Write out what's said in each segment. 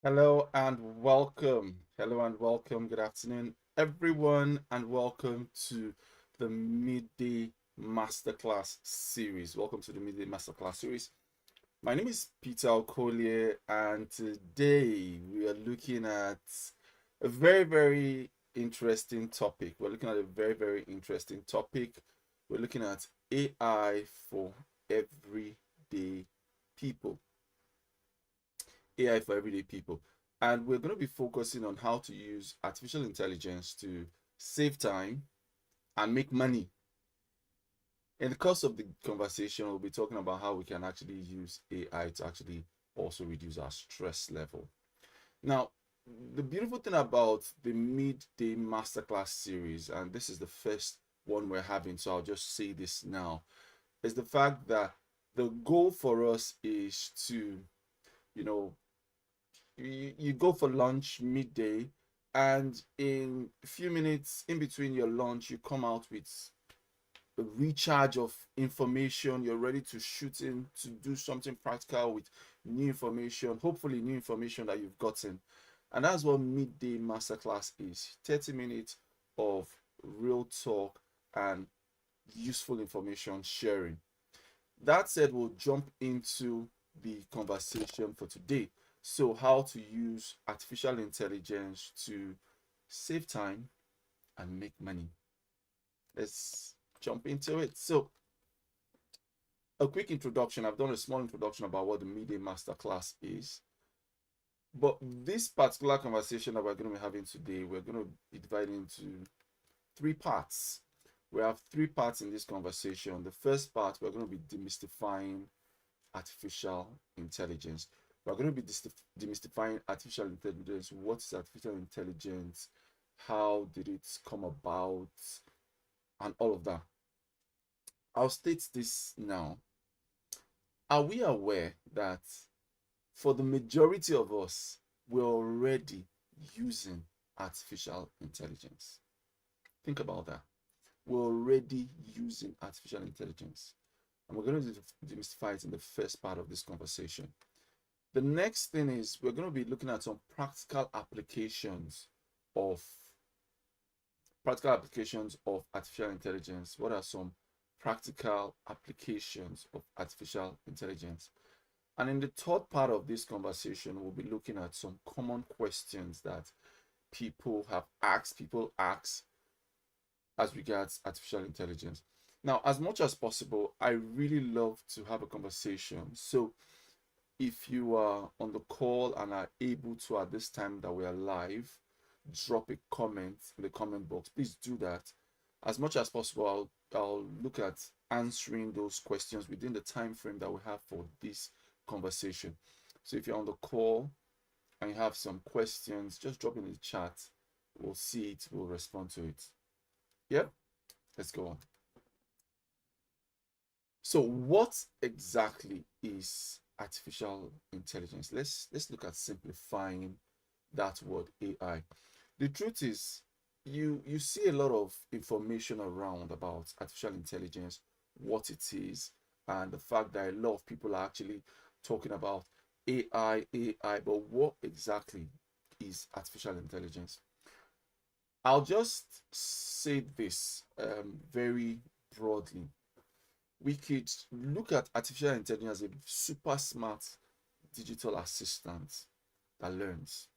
Hello and welcome. Hello and welcome. Good afternoon, everyone, and welcome to the Midday Masterclass series. Welcome to the Midday Masterclass series. My name is Peter Okolie, and today we are looking at a very interesting topic. We're looking at a very interesting topic. We're looking at AI for everyday people. AI for everyday people. And we're going to be focusing on how to use artificial intelligence to save time and make money. In the course of the conversation, we'll be talking about how we can actually use AI to actually also reduce our stress level. Now, the beautiful thing about the Midday Masterclass series, and this is the first one we're having, so I'll just say this now, is the fact that the goal for us is to, you know, you go for lunch midday, and in a few minutes in between your lunch you come out with a recharge of information. You're ready to shoot in to do something practical with new information, hopefully new information that you've gotten. And that's what Midday Masterclass is: 30 minutes of real talk and useful information sharing. That said, we'll jump into the conversation for today. So, how to use artificial intelligence to save time and make money. Let's jump into it. So, a quick introduction. I've done a small introduction about what the Midday Masterclass is. But this particular conversation that we're going to be having today, we're going to be dividing into three parts. We have three parts in this conversation. The first part, we're going to be demystifying artificial intelligence. We're going to be demystifying artificial intelligence. What is artificial intelligence? How did it come about? And all of that. I'll state this now. Are we aware that for the majority of us, we're already using artificial intelligence? Think about that. We're already using artificial intelligence. And we're going to demystify it in the first part of this conversation. The next thing is we're going to be looking at some of practical applications of artificial intelligence. What are some practical applications of artificial intelligence? And in the third part of this conversation, we'll be looking at some common questions that people ask as regards artificial intelligence. Now, as much as possible, I really love to have a conversation. So if you are on the call and are able to, at this time that we are live, drop a comment in the comment box. Please do that. As much as possible, I'll look at answering those questions within the time frame that we have for this conversation. So if you're on the call and you have some questions, just drop in the chat. We'll see it, we'll respond to it. Yep, let's go on. So what exactly is artificial intelligence? Let's look at simplifying that word AI. The truth is, you see a lot of information around about artificial intelligence, what it is, and the fact that a lot of people are actually talking about AI, but what exactly is artificial intelligence? I'll just say this very broadly. We could look at artificial intelligence as a super smart digital assistant that learns.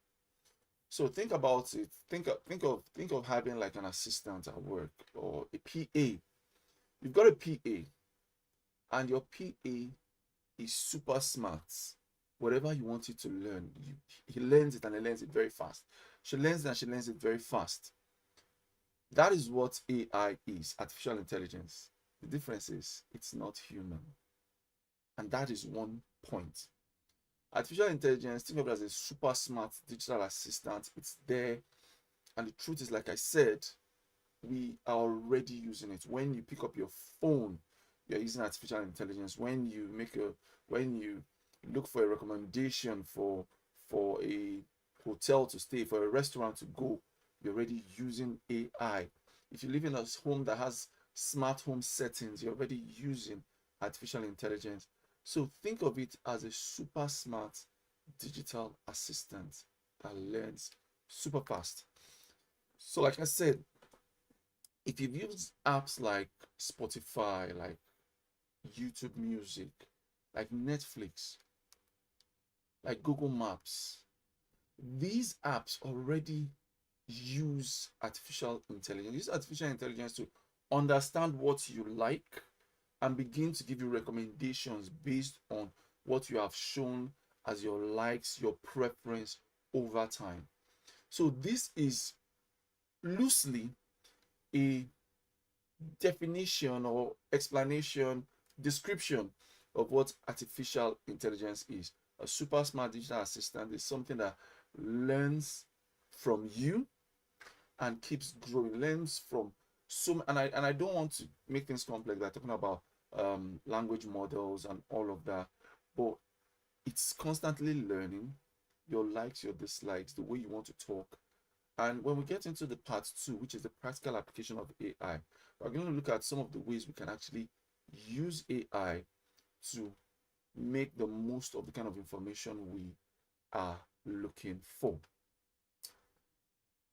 So think about it. Think of having like an assistant at work or a PA. You've got a PA, and your PA is super smart. Whatever you want it to learn, he learns it, and he learns it very fast. She learns it and she learns it very fast. That is what AI is, artificial intelligence. The difference is it's not human. And that is one point. Artificial intelligence, think of it as a super smart digital assistant. It's there. And the truth is, like I said, we are already using it. When you pick up your phone, you're using artificial intelligence. When you look for a recommendation for a hotel to stay, for a restaurant to go, you're already using AI. If you live in a home that has smart home settings, you're already using artificial intelligence. So think of it as a super smart digital assistant that learns super fast. So, like I said, if you've used apps like Spotify, like YouTube Music, like Netflix, like Google Maps, these apps already use artificial intelligence. Use artificial intelligence to understand what you like and begin to give you recommendations based on what you have shown as your likes, your preference over time. So this is loosely a definition or explanation, description of what artificial intelligence is. A super smart digital assistant is something that learns from you and keeps growing, learns from so, and I don't want to make things complex. We're talking about language models and all of that, but it's constantly learning your likes, your dislikes, the way you want to talk. And when we get into the part two, which is the practical application of AI, we're going to look at some of the ways we can actually use AI to make the most of the kind of information we are looking for.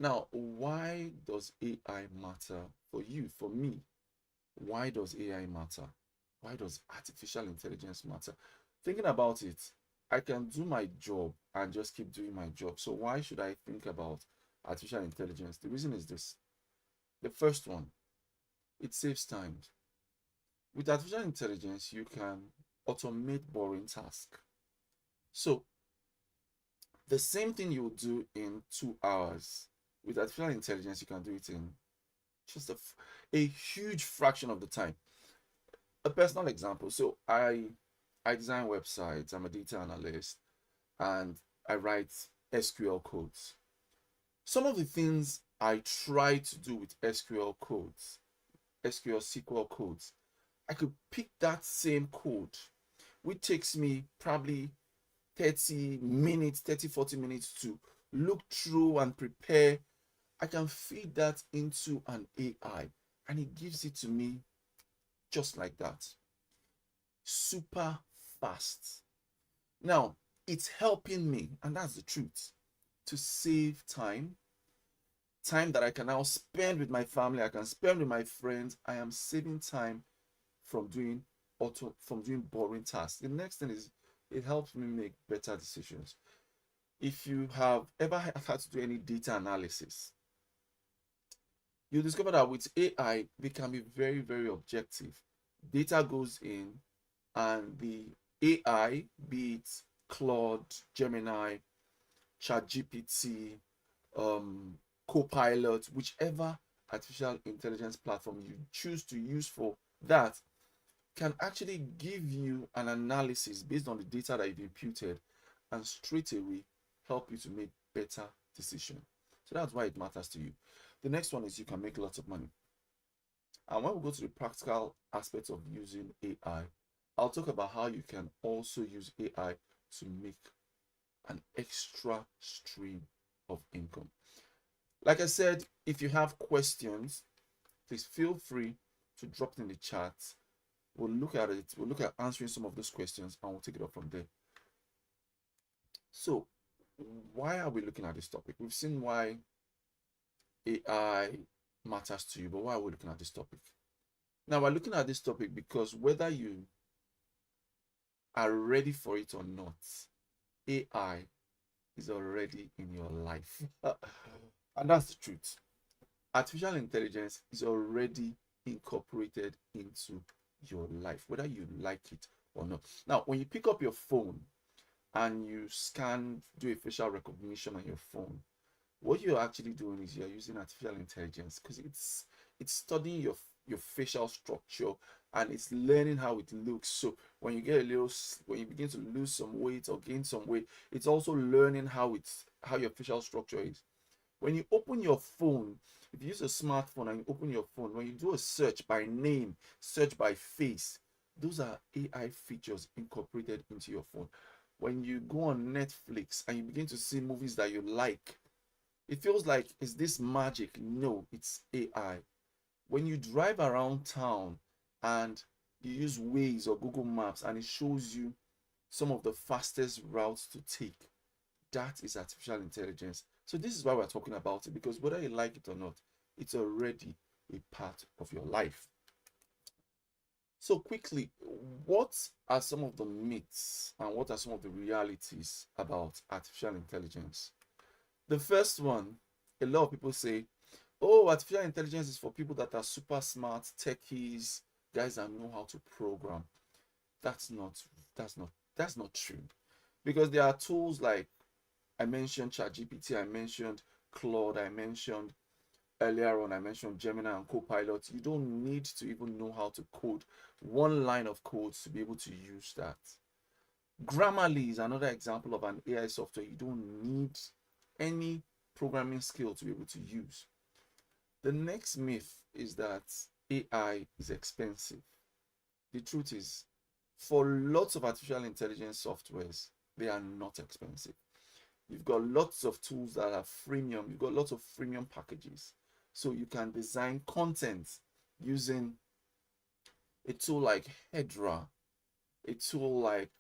Now, why does AI matter for you, for me? Why does AI matter? Why does artificial intelligence matter? Thinking about it, I can do my job and just keep doing my job. So why should I think about artificial intelligence? The reason is this. The first one, it saves time. With artificial intelligence, you can automate boring tasks. So the same thing you would do in 2 hours, with artificial intelligence, you can do it in just a huge fraction of the time. A personal example. So I design websites. I'm a data analyst, and I write SQL codes. Some of the things I try to do with SQL codes, SQL SQL codes, I could pick that same code, which takes me probably 30 minutes, 30, 40 minutes to look through and prepare. I can feed that into an AI and it gives it to me just like that. Super fast. Now, it's helping me, and that's the truth, to save time. Time that I can now spend with my family, I can spend with my friends. I am saving time from doing boring tasks. The next thing is it helps me make better decisions. If you have ever had to do any data analysis, you discover that with AI, they can be very, very objective. Data goes in, and the AI, be it Claude, Gemini, ChatGPT, Copilot, whichever artificial intelligence platform you choose to use for that, can actually give you an analysis based on the data that you've imputed and straight away help you to make better decisions. So that's why it matters to you. The next one is you can make lots of money. And when we go to the practical aspects of using AI, I'll talk about how you can also use AI to make an extra stream of income. Like I said, if you have questions, please feel free to drop it in the chat. We'll look at it. We'll look at answering some of those questions and we'll take it up from there. So, why are we looking at this topic? We've seen why AI matters to you, but why are we looking at this topic? Now, we're looking at this topic because whether you are ready for it or not, AI is already in your life. And that's the truth. Artificial intelligence is already incorporated into your life, whether you like it or not. Now, when you pick up your phone and you scan, do a facial recognition on your phone, what you're actually doing is you're using artificial intelligence because it's studying your facial structure and it's learning how it looks. So when you get when you begin to lose some weight or gain some weight, it's also learning how your facial structure is. When you open your phone, if you use a smartphone and you open your phone, when you do a search by name, search by face, those are AI features incorporated into your phone. When you go on Netflix and you begin to see movies that you like, it feels like, is this magic? No, it's AI. When you drive around town and you use Waze or Google Maps and it shows you some of the fastest routes to take, That is artificial intelligence. So this is why we're talking about it, because whether you like it or not, it's already a part of your life. So quickly, what are some of the myths and what are some of the realities about artificial intelligence? The first one, a lot of people say, oh, artificial intelligence is for people that are super smart, techies, guys that know how to program. That's not that's not that's not true. Because there are tools like I mentioned ChatGPT, I mentioned Claude, I mentioned earlier on, I mentioned Gemini and Copilot. You don't need to even know how to code one line of code to be able to use that. Grammarly is another example of an AI software you don't need any programming skill to be able to use. The next myth is that AI is expensive. The truth is, for lots of artificial intelligence softwares, they are not expensive. You've got lots of tools that are freemium. You've got lots of freemium packages. So you can design content using a tool like Hedra, a tool like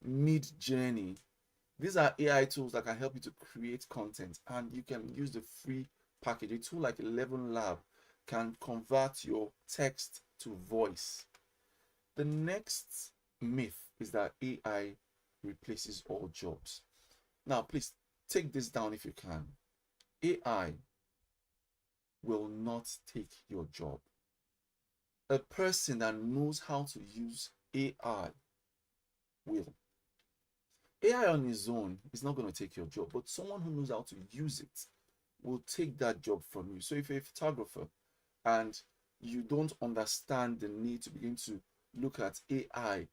Midday. These are AI tools that can help you to create content, and you can use the free package. A tool like 11 Lab can convert your text to voice. The next myth is that AI replaces all jobs. Now, please take this down if you can. AI will not take your job. A person that knows how to use AI will. AI on its own is not going to take your job, but someone who knows how to use it will take that job from you. So if you're a photographer and you don't understand the need to begin to look at AI,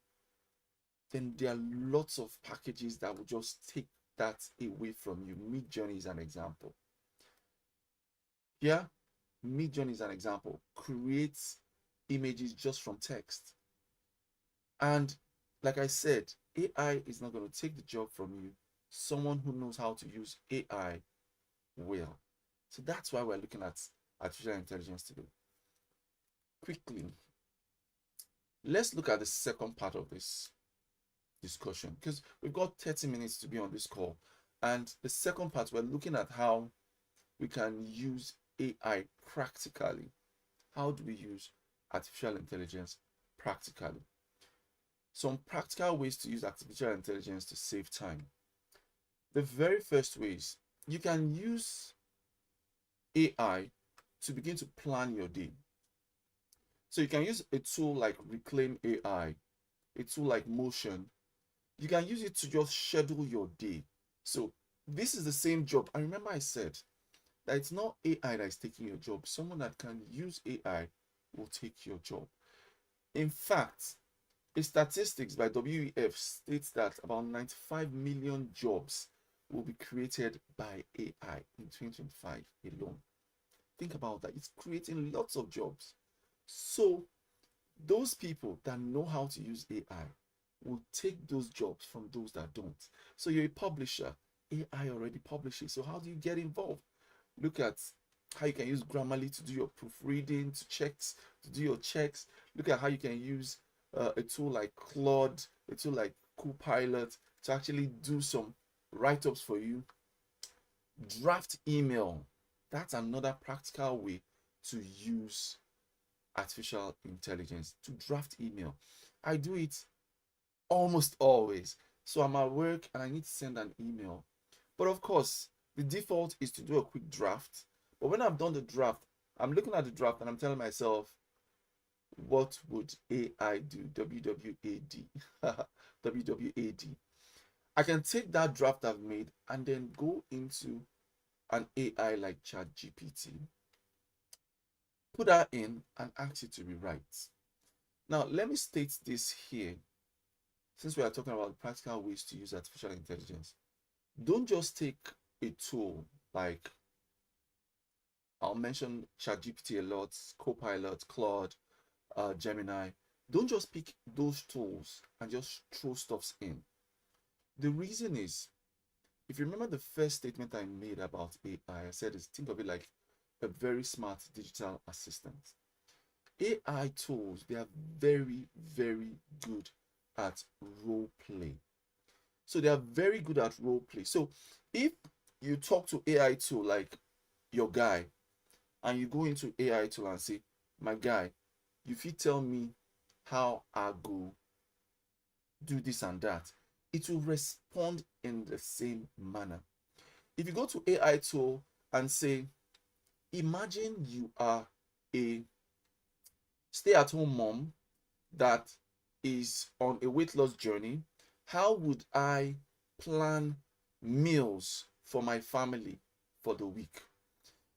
then there are lots of packages that will just take that away from you. Midjourney is an example. Yeah, Midjourney is an example. Creates images just from text. And like I said, AI is not going to take the job from you. Someone who knows how to use AI will. So that's why we're looking at artificial intelligence today. Quickly, let's look at the second part of this discussion because we've got 30 minutes to be on this call. And the second part, we're looking at how we can use AI practically. How do we use artificial intelligence practically? Some practical ways to use artificial intelligence to save time. The very first way is you can use AI to begin to plan your day. So you can use a tool like Reclaim AI, a tool like Motion. You can use it to just schedule your day. So this is the same job. I remember I said that it's not AI that is taking your job. Someone that can use AI will take your job. In fact, a statistics by WEF states that about 95 million jobs will be created by AI in 2025 alone. Think about that. It's creating lots of jobs. So those people that know how to use AI will take those jobs from those that don't. So you're a publisher. AI already publishes. So how do you get involved? Look at how you can use Grammarly to do your proofreading, to do your checks. Look at how you can use a tool like Claude, a tool like Copilot to actually do some write-ups for you. Draft email. That's another practical way to use artificial intelligence to draft email. I do it almost always. So I'm at work and I need to send an email. But of course, the default is to do a quick draft. But when I've done the draft, I'm looking at the draft and I'm telling myself, what would AI do? WWAD. WWAD. I can take that draft I've made and then go into an AI like ChatGPT, put that in and ask it to rewrite. Now, let me state this here, since we are talking about practical ways to use artificial intelligence. Don't just take a tool like, I'll mention ChatGPT a lot, Copilot, Claude, Gemini. Don't just pick those tools and just throw stuffs in. The reason is, if you remember the first statement I made about AI, I said is think of it like a very smart digital assistant. AI tools, they are very, very good at role play. So they are very good at role play. So if you talk to AI tool like your guy, and you go into AI tool and say, my guy, you fit tell me how I go do this and that, it will respond in the same manner. If you go to AI tool and say, imagine you are a stay-at-home mom that is on a weight loss journey, how would I plan meals for my family for the week?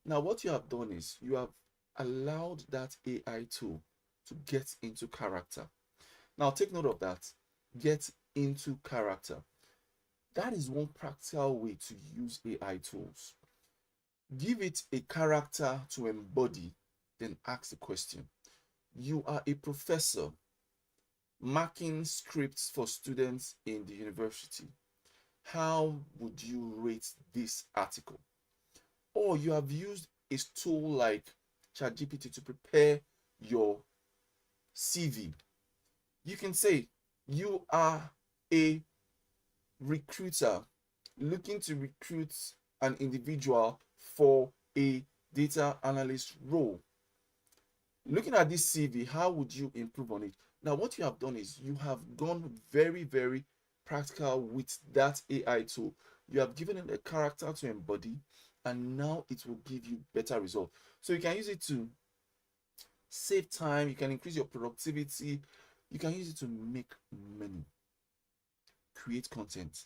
Now, what you have done is you have allowed that AI tool to get into character. Now, take note of that. Get into character. That is one practical way to use AI tools. Give it a character to embody, then ask the question. You are a professor marking scripts for students in the university. How would you rate this article? Or you have used a tool like ChatGPT to prepare your CV. You can say you are a recruiter looking to recruit an individual for a data analyst role. Looking at this CV, how would you improve on it? Now, what you have done is you have gone very, very practical with that AI tool. You have given it a character to embody, and now it will give you better results. So you can use it to save time, you can increase your productivity, you can use it to make money, create content.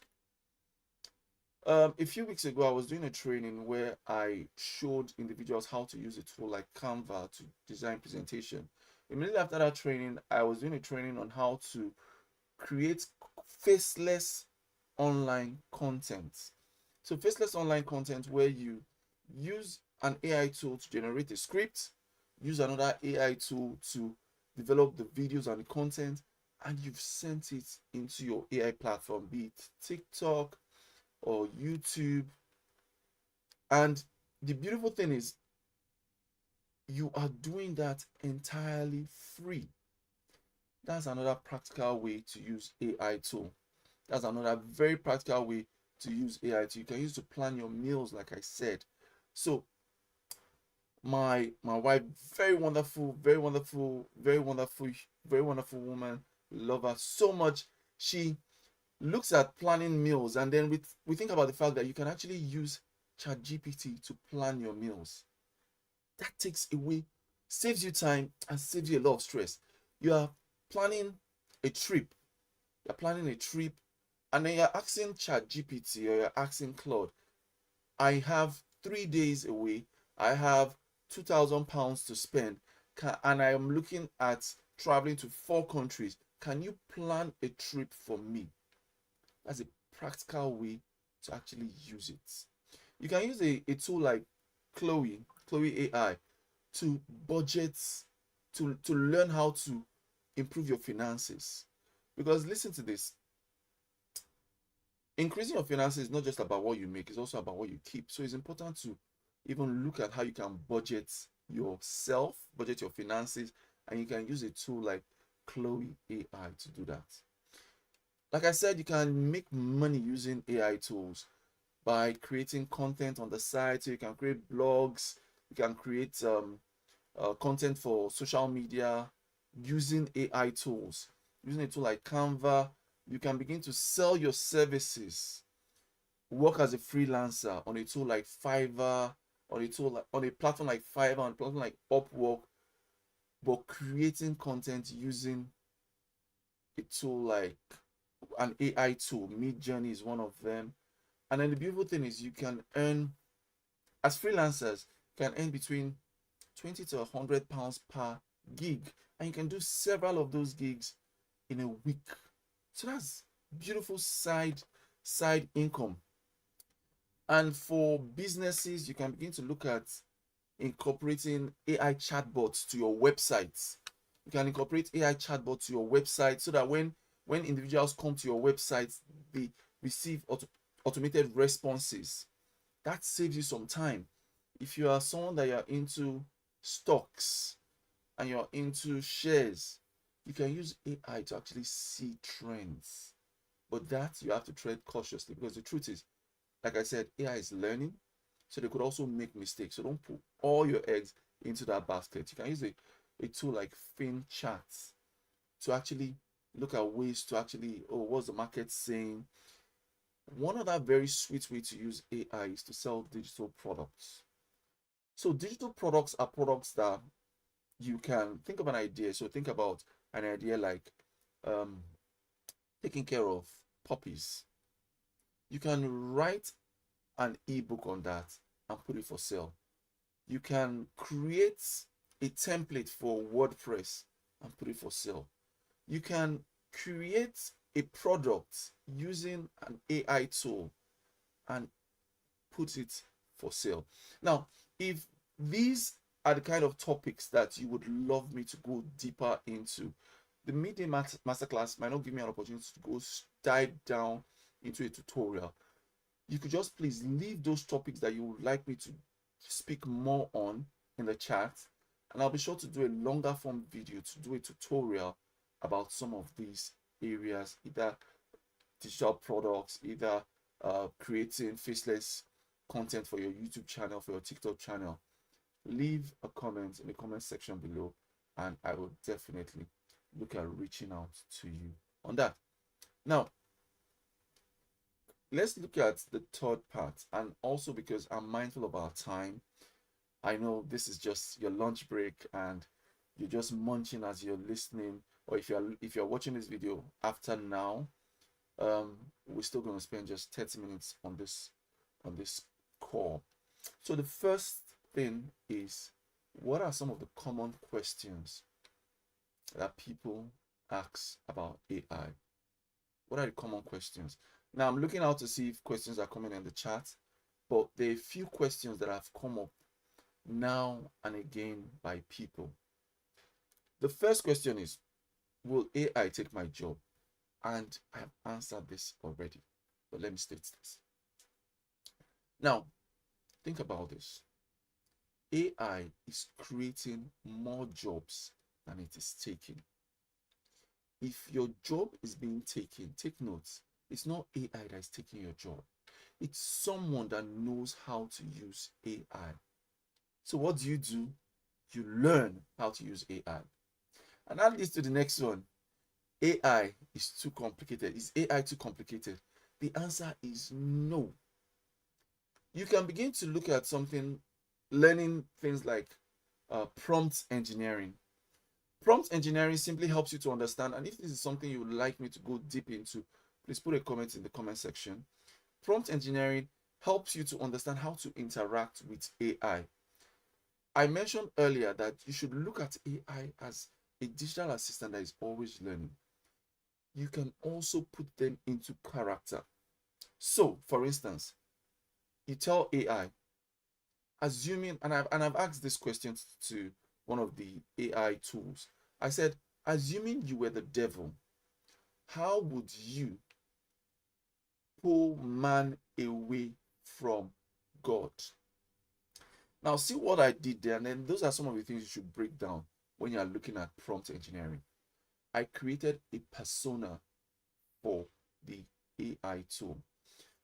A few weeks ago, I was doing a training where I showed individuals how to use a tool like Canva to design presentation. Immediately after that training, I was doing a training on how to create faceless online content. So faceless online content where you use an AI tool to generate a script, use another AI tool to develop the videos and the content, and you've sent it into your AI platform, be it TikTok or YouTube. And the beautiful thing is, you are doing that entirely free. That's another practical way to use AI tool. That's another very practical way to use AI tool. You can use to plan your meals, like I said. So my wife, very wonderful, very wonderful, very wonderful, very wonderful woman. Love her so much. She looks at planning meals, and then we think about the fact that you can actually use ChatGPT to plan your meals. That takes away, saves you time and saves you a lot of stress. You are planning a trip, you're planning a trip, and then you're asking ChatGPT or you're asking Claude, I have 3 days away, I have £2,000 to spend, and I am looking at traveling to 4 countries. Can you plan a trip for me? That's a practical way to actually use it. You can use a tool like Chloe AI, to budget, to learn how to improve your finances. Because listen to this, increasing your finances is not just about what you make, it's also about what you keep. So it's important to even look at how you can budget yourself, budget your finances, and you can use a tool like Chloe AI to do that. Like I said, you can make money using AI tools by creating content on the site. So you can create blogs, you can create content for social media using AI tools. Using a tool like Canva, you can begin to sell your services, work as a freelancer on a tool like Fiverr, on a platform like Fiverr, on a platform like Upwork, but creating content using a tool like an AI tool. Midjourney is one of them. And then the beautiful thing is you can earn, as freelancers, you can earn between 20 to £100 per gig, and you can do several of those gigs in a week. So that's beautiful side income. And for businesses, you can begin to look at incorporating AI chatbots to your websites. You can incorporate AI chatbots to your website so that when individuals come to your website, they receive automated responses. That saves you some time. If you are someone that you're into stocks and you're into shares, you can use AI to actually see trends. But that you have to tread cautiously, because the truth is, like I said, AI is learning, so they could also make mistakes. So don't put all your eggs into that basket. You can use a tool like FinChat to actually look at ways to actually, oh, what's the market saying? One other very sweet way to use AI is to sell digital products. So digital products are products that you can think of an idea. So think about an idea like um, taking care of puppies. You can write an ebook on that and put it for sale. You can create a template for WordPress and put it for sale. You can create a product using an AI tool and put it for sale. Now, if these are the kind of topics that you would love me to go deeper into, the Midday Masterclass might not give me an opportunity to go dive down into a tutorial. You could just please leave those topics that you would like me to speak more on in the chat, and I'll be sure to do a longer form video to do a tutorial about some of these areas, either digital products, either creating faceless content for your YouTube channel, for your TikTok channel. Leave a comment in the comment section below, and I will definitely look at reaching out to you on that. Now, let's look at the third part, and also because I'm mindful of our time, I know this is just your lunch break and you're just munching as you're listening, or if you're watching this video after now, we're still going to spend just 30 minutes on this call. So the first thing is, what are some of the common questions that people ask about AI? What are the common questions? Now I'm looking out to see if questions are coming in the chat, but there are a few questions that have come up now and again by people. The first question is, will AI take my job? And I have answered this already, but let me state this. Now, think about this. AI is creating more jobs than it is taking. If your job is being taken, take notes. It's not AI that is taking your job. It's someone that knows how to use AI. So what do? You learn how to use AI. And that leads to the next one. AI is too complicated. Is AI too complicated? The answer is no. You can begin to look at something, learning things like prompt engineering. Prompt engineering simply helps you to understand, and if this is something you would like me to go deep into, please put a comment in the comment section. Prompt engineering helps you to understand how to interact with AI. I mentioned earlier that you should look at AI as a digital assistant that is always learning. You can also put them into character. So, for instance, you tell AI, assuming, and I've asked this question to one of the AI tools. I said, assuming you were the devil, how would you pull man away from God? Now, see what I did there, and then those are some of the things you should break down when you are looking at prompt engineering. I created a persona for the AI tool.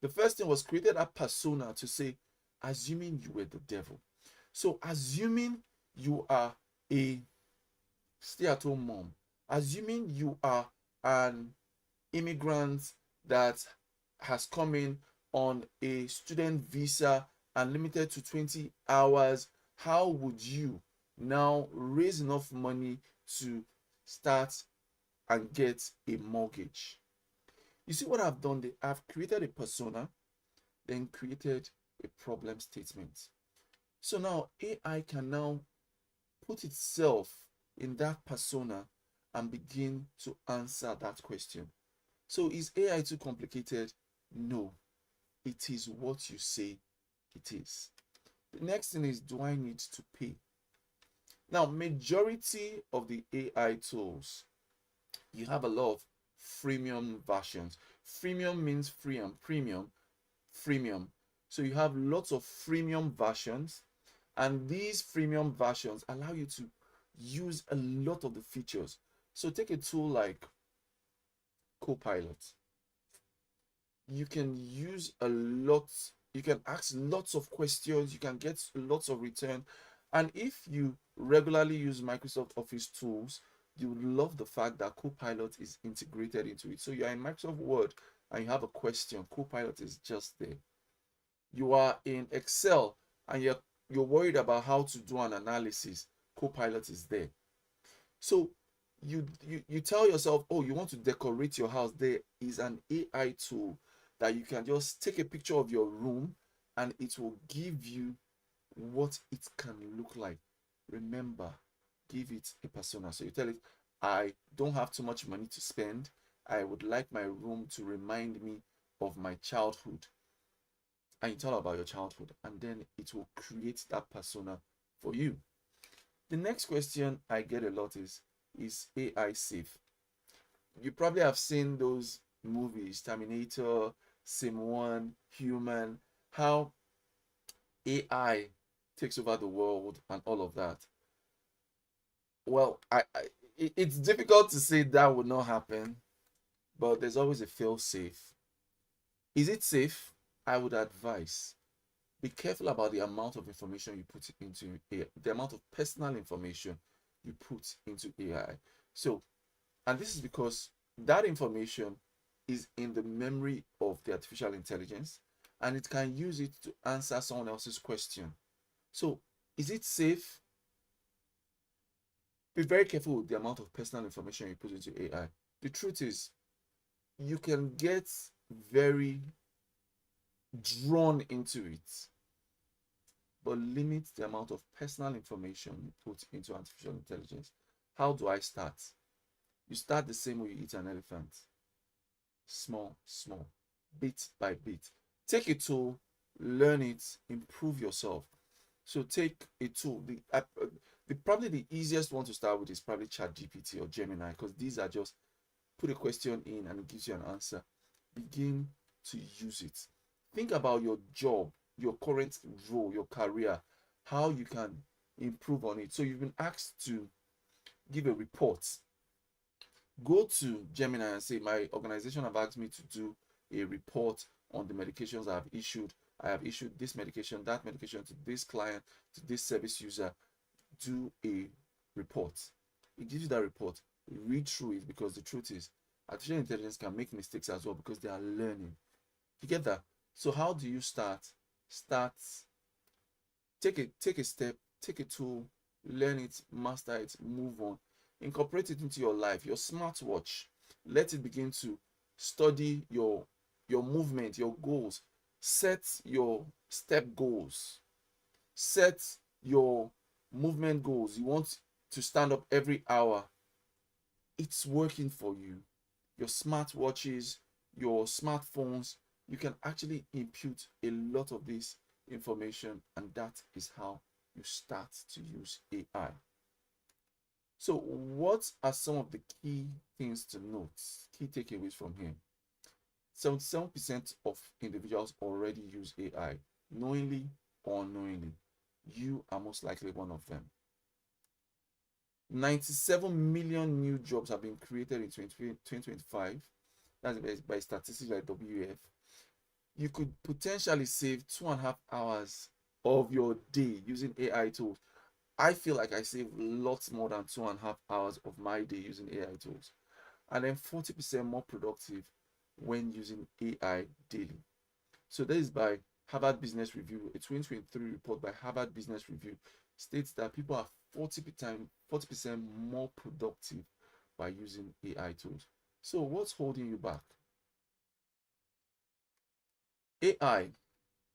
The first thing was created a persona to say, assuming you were the devil. So, assuming you are a stay-at-home mom, assuming you are an immigrant that has come in on a student visa and limited to 20 hours, how would you now raise enough money to start and get a mortgage? You see what I've done there? I've created a persona, then created a problem statement. So now AI can now put itself in that persona and begin to answer that question. So is AI too complicated? No, it is what you say it is. The next thing is, do I need to pay? Now, majority of the AI tools, you have a lot of freemium versions. Freemium means free, and premium, freemium. So you have lots of freemium versions, and these freemium versions allow you to use a lot of the features. So take a tool like Copilot. you can use a lot, you can ask lots of questions, you can get lots of return. And if you regularly use Microsoft Office tools, you would love the fact that Copilot is integrated into it. So you're in Microsoft Word and you have a question, Copilot is just there. You are in Excel and you're worried about how to do an analysis, Copilot is there. So you tell yourself, oh, you want to decorate your house. There is an AI tool that you can just take a picture of your room and it will give you what it can look like. Remember, give it a persona. So you tell it, I don't have too much money to spend. I would like my room to remind me of my childhood. And you tell about your childhood, and then it will create that persona for you. The next question I get a lot is AI safe? You probably have seen those movies, Terminator, Sim 1, Human, how AI takes over the world and all of that. Well, it's difficult to say that would not happen, but there's always a fail safe. Is it safe? I would advise be careful about the amount of information you put into AI, the amount of personal information you put into AI. So, and this is because that information is in the memory of the artificial intelligence and it can use it to answer someone else's question. So, is it safe? Be very careful with the amount of personal information you put into AI. The truth is, you can get very drawn into it, but limit the amount of personal information you put into artificial intelligence. How do I start? You start the same way you eat an elephant. Small, small, bit by bit. Take a tool, learn it, improve yourself. So take a tool. Probably the easiest one to start with is probably ChatGPT or Gemini, because these are just put a question in and it gives you an answer. Begin to use it. Think about your job, your current role, your career, how you can improve on it. So you've been asked to give a report. Go to Gemini and say, my organization have asked me to do a report on the medications I have issued. I have issued this medication, that medication to this client, to this service user. Do a report. It gives you that report. Read through it, because the truth is, artificial intelligence can make mistakes as well because they are learning. You get that? So how do you start? Start, take a step, take a tool, learn it, master it, move on. Incorporate it into your life, your smartwatch. Let it begin to study your movement, your goals. Set your step goals. Set your movement goals. You want to stand up every hour. It's working for you. Your smartwatches, your smartphones, you can actually impute a lot of this information, and that is how you start to use AI. So, what are some of the key things to note, key takeaways from here? 77% of individuals already use AI, knowingly or unknowingly. You are most likely one of them. 97 million new jobs have been created in 2025. That's by statistics like WF. You could potentially save 2.5 hours of your day using AI tools. I feel like I save lots more than 2.5 hours of my day using AI tools. And then 40% more productive when using AI daily. So this is by Harvard Business Review. A 2023 report by Harvard Business Review states that people are 40% more productive by using AI tools. So what's holding you back? AI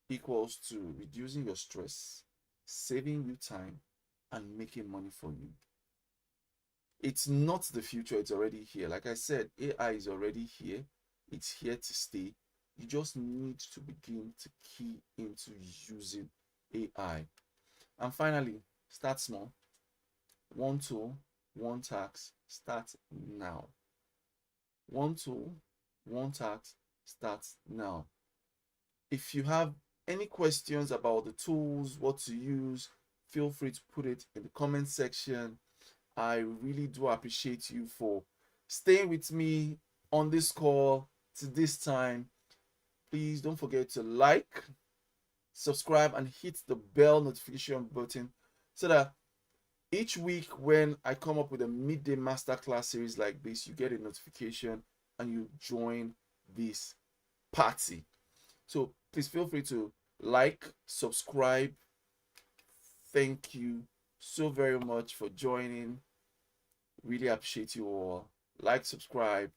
equals to reducing your stress, saving you time, and making money for you. It's not the future, it's already here. Like I said, AI is already here. It's here to stay. You just need to begin to key into using AI. And finally, start small. One tool, one task, start now. One tool, one task, start now. If you have any questions about the tools, what to use, feel free to put it in the comment section. I really do appreciate you for staying with me on this call to this time. please don't forget to like, subscribe, and hit the bell notification button so that each week when I come up with a midday masterclass series like this, you get a notification and you join this party. So please feel free to like, subscribe. Thank you so very much for joining. Really appreciate you all. Like, subscribe,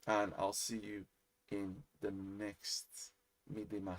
and I'll see you in the next midday masterclass.